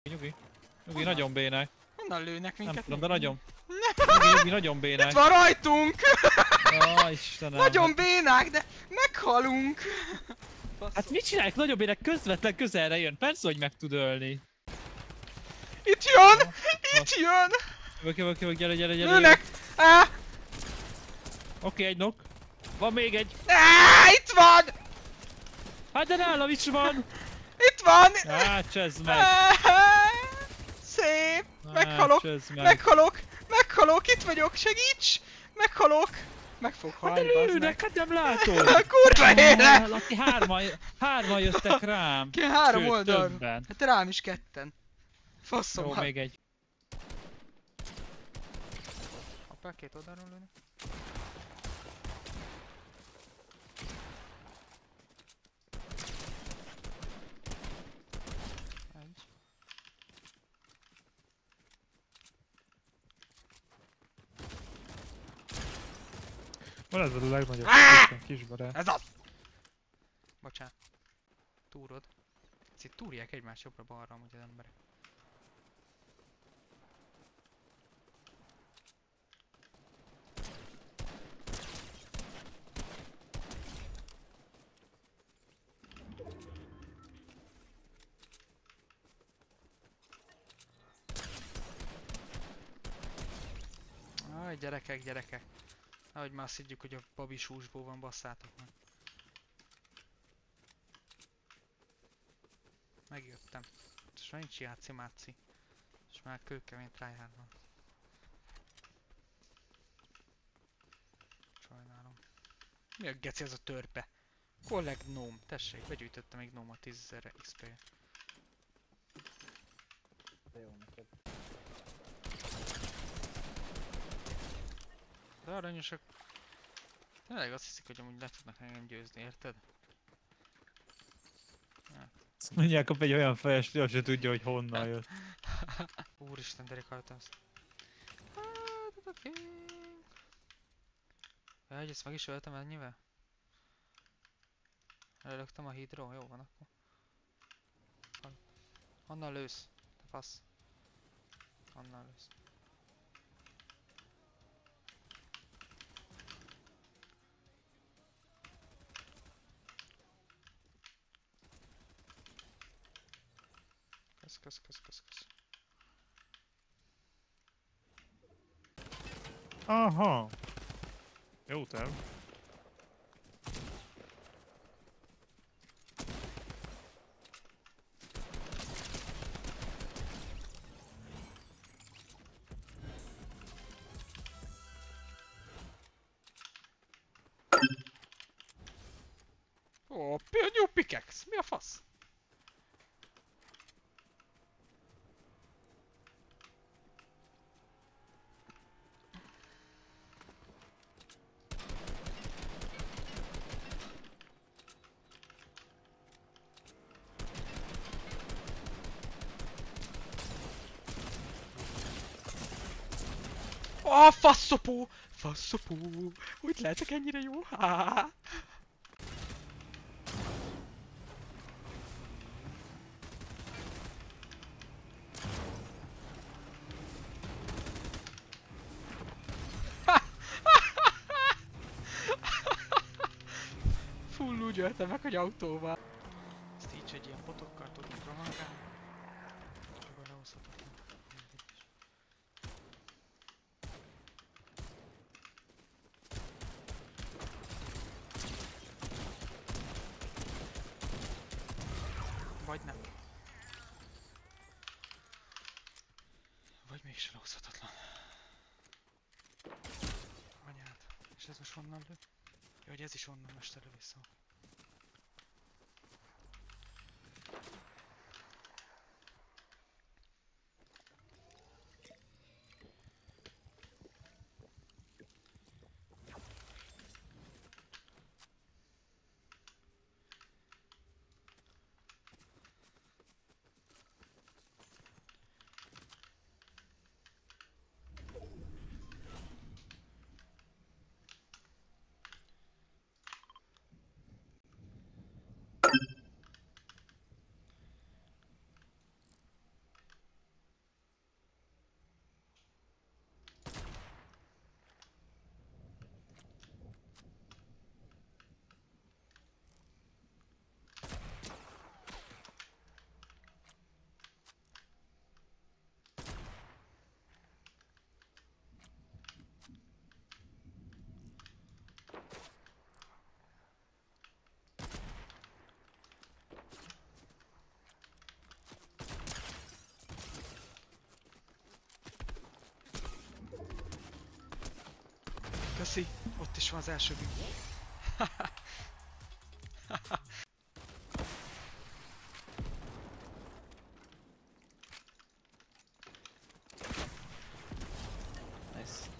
Nyugi. Nyugi, nagyon bének. Honnan lőnek minket? Nem tudom, de nagyon. Nyugi, nagyon bének. Itt van rajtunk! Ja, Istenem. Nagyon bénák, de meghalunk! Hát mit csinálják? Nagyobb bének közvetlen közelre jön. Persze, hogy meg tud ölni. Itt jön! Itt jön! Jövök, gyere. Lőnek! Oké, egy nok. Van még egy. Itt van! Hát de nálam is van. Itt van! Hát, csezd meg. Szép! Hát, Meghalok! csezd meg. Meghalok! Itt vagyok! Segíts! Meghalok! Meg fog Hát de halni, bazd lőnek, meg! hát nem látod. Kurva élet! Laki, hárman jöttek rám. Ki 3 Sőt, oldalról. többen. Hát rám is 2-en. Faszom. Jó, még egy. Hoppá, 2 oldalról lőnek. Egy. Van ez a legnagyobb kisbarát. Ez az! Bocsánat. Túrod. Ez itt túrják egymás jobbra-balra amúgy az emberek. Aj, gyerekek. Ahogy már azt higgyük, hogy a babis húsból van, basszátok meg. Megjöttem. És már nincs játszi-máci. És már kőkemény tryhard van. Sajnálom. Mi a geci ez a törpe? Collect gnome. Tessék, begyűjtöttem még gnome-ot 10.000 XP-je. Jó neked. De aranyosak... Tényleg azt hiszik, hogy amúgy le tudnak engem győzni, érted? Mindjárt kap egy olyan fejest, hogy se tudja, hogy honnan jött. Úristen, Derek hallottam azt. Jaj, ezt meg is öltem ennyivel? Előlöktem a hídról, jó van akkor. Honnan lősz? Te fasz. Honnan lősz? Kösz. Aha. Jó terv. Ó, new pickaxe! Mi a fasz? Ó, faszopó! Faszopó! Hogy lehetek ennyire jó? Full úgy öltem meg, hogy autóval. Ezt így, hogy ilyen botokkal tudunk rohangálni. Akkor lehozhatatlan. Vagy nem. Vagy mégse lehozhatatlan. Anyád. És ez most honnan lő? Jó, hogy ez is onnan most elővissza. Köszi. Ott is van az első bűn. Nice.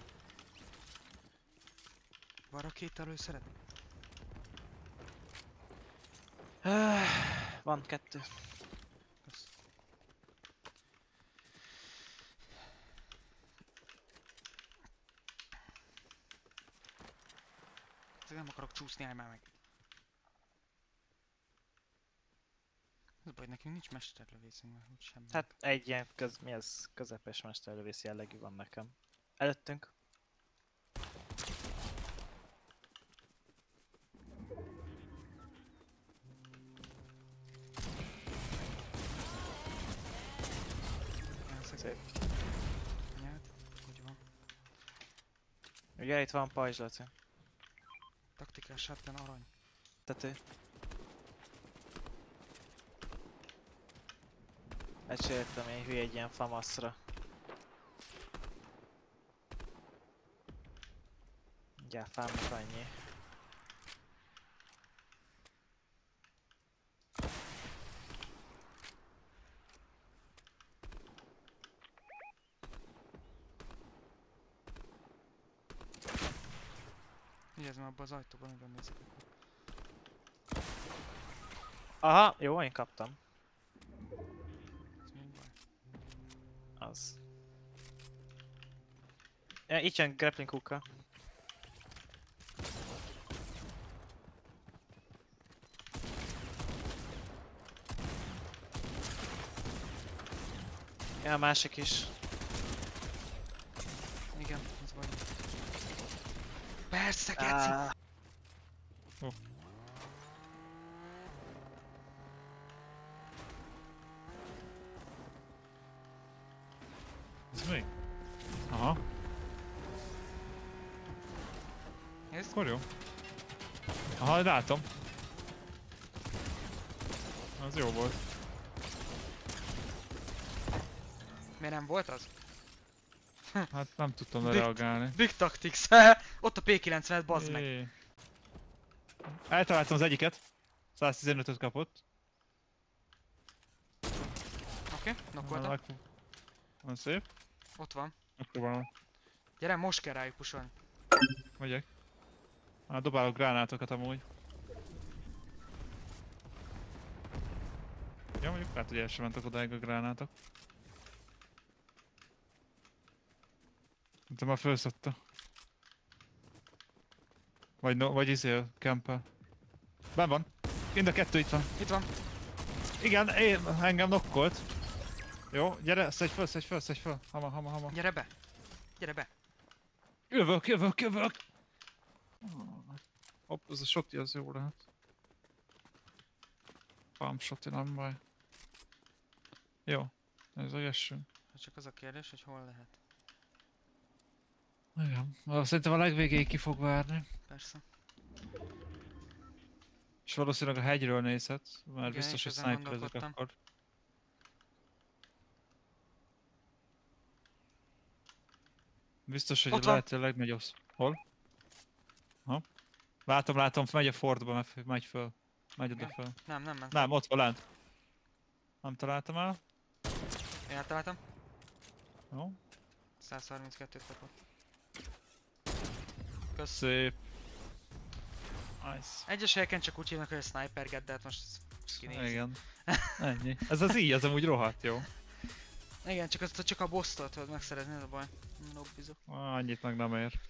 Van rakéta előszeret? Van 2. Kösz. Nem akarok csúszni, állj már meg. Az baj, nekünk nincs mesterlövészünk, mert úgy semmi. Hát egy ilyen mi ez közepes mesterlövész jellegű van nekem. Előttünk. Szép. Nyert. Úgy van. Ugye itt van pajzs, Laci. Taktikás shotgun arany. Tető. Lecseréltem én hülye egy ilyen famaszra. Ugye fámnak annyi. Vigyázzam abba az ajtóban, amiben nézek. Aha, jó, én kaptam. Ez mi baj? Az. Ja, itt jön grappling hookkal. Ja, a másik is. Igen, ez baj. Persze, keci! Ez mi? Aha, Nézd, akkor jó. Aha, látom. Az jó volt. miért nem volt az? Hát nem tudtam reagálni. Big Tactics! Ott a P90-et, bazd meg! Jé. Eltaláltam az egyiket. 115-öt kapott. Oké, nokkoltam. Van szép. Ott van. Megpróbálom. Gyere, most kell rájuk pusolni. Megyek. Hát dobálok gránátokat amúgy. Ja, mondjuk lehet, hogy el sem mentek odáig a gránátok. De már felszedte. Vagy no, vagy izél, campel. Benn van. Mind a kettő itt van. Itt van. Igen, engem nokkolt. Jó, gyere, szedj föl. Hama. Gyere be. Gyere be. Jövök. Hopp, ez a shotty az jó lehet. Pump shotty, nem baj. Jó, ez a jessünk. Csak az a kérdés, hogy hol lehet. Igen, szerintem a legvégéig ki fog várni. Persze. És valószínűleg a hegyről nézhet, mert Igen, biztos, és hogy ezen sniperezik gondolkodtam. akkor. Biztos, hogy Ott van. lehet, hogy a legnagyobb... Hol? Ha? Látom, megy a Fordba, megy föl. Megy oda föl. Nem. Nem, ott van lent. Nem találtam el. Én eltaláltam. Jó. 132-t kapott. Kösz. Szép. Nice. Egyes helyeken csak úgy hívnak, hogy a sniperget, de hát most ezt kinézi. Igen. Ennyi. Ez az így, az amúgy rohadt jó. Igen, csak a boss-tól tudod megszerezni, ez a baj. Lobbizok. Annyit meg nem ér.